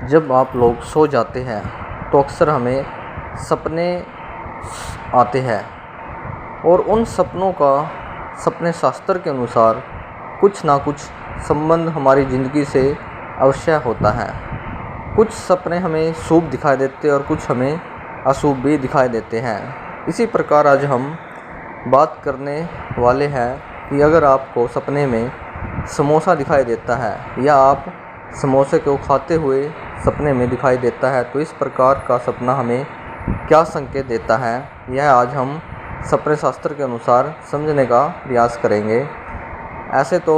जब आप लोग सो जाते हैं तो अक्सर हमें सपने आते हैं और उन सपनों का सपने शास्त्र के अनुसार कुछ ना कुछ संबंध हमारी ज़िंदगी से अवश्य होता है। कुछ सपने हमें शुभ दिखाई देते हैं और कुछ हमें अशुभ भी दिखाई देते हैं। इसी प्रकार आज हम बात करने वाले हैं कि अगर आपको सपने में समोसा दिखाई देता है या आप समोसे को खाते हुए सपने में दिखाई देता है तो इस प्रकार का सपना हमें क्या संकेत देता है, यह आज हम सपने शास्त्र के अनुसार समझने का प्रयास करेंगे। ऐसे तो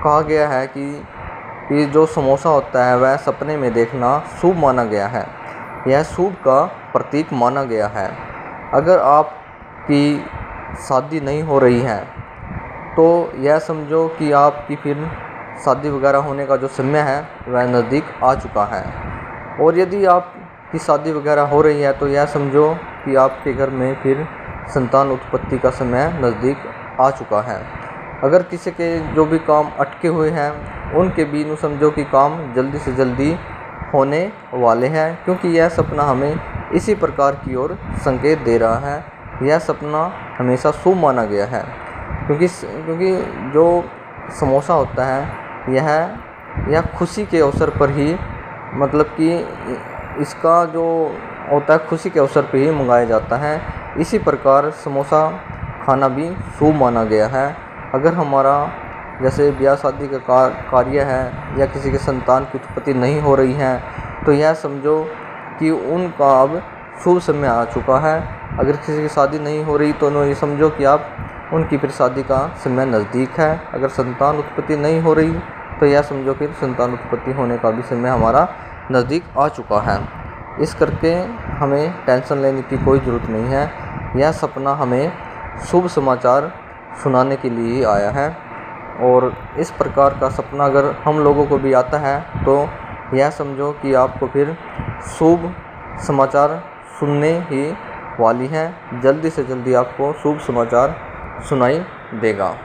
कहा गया है कि जो समोसा होता है वह सपने में देखना शुभ माना गया है, यह शुभ का प्रतीक माना गया है। अगर आपकी शादी नहीं हो रही है तो यह समझो कि आपकी फिर शादी वगैरह होने का जो समय है वह नज़दीक आ चुका है। और यदि आपकी शादी वगैरह हो रही है तो यह समझो कि आपके घर में फिर संतान उत्पत्ति का समय नज़दीक आ चुका है। अगर किसी के जो भी काम अटके हुए हैं उनके भी यूँ समझो कि काम जल्दी से जल्दी होने वाले हैं, क्योंकि यह सपना हमें इसी प्रकार की ओर संकेत दे रहा है। यह सपना हमेशा शुभ माना गया है क्योंकि जो समोसा होता है यह खुशी के अवसर पर ही, मतलब कि इसका जो होता है खुशी के अवसर पर ही मंगाया जाता है। इसी प्रकार समोसा खाना भी शुभ माना गया है। अगर हमारा जैसे ब्याह शादी का कार्य है या किसी के संतान की उत्पत्ति नहीं हो रही है तो यह समझो कि उनका अब शुभ समय आ चुका है। अगर किसी की शादी नहीं हो रही तो ये समझो कि आप उनकी फिर शादी का समय नज़दीक है। अगर संतान उत्पत्ति नहीं हो रही तो यह समझो फिर संतान उत्पत्ति होने का भी समय हमारा नज़दीक आ चुका है। इस करके हमें टेंशन लेने की कोई ज़रूरत नहीं है। यह सपना हमें शुभ समाचार सुनाने के लिए ही आया है। और इस प्रकार का सपना अगर हम लोगों को भी आता है तो यह समझो कि आपको फिर शुभ समाचार सुनने ही वाली हैं। जल्दी से जल्दी आपको शुभ समाचार सुनाई देगा।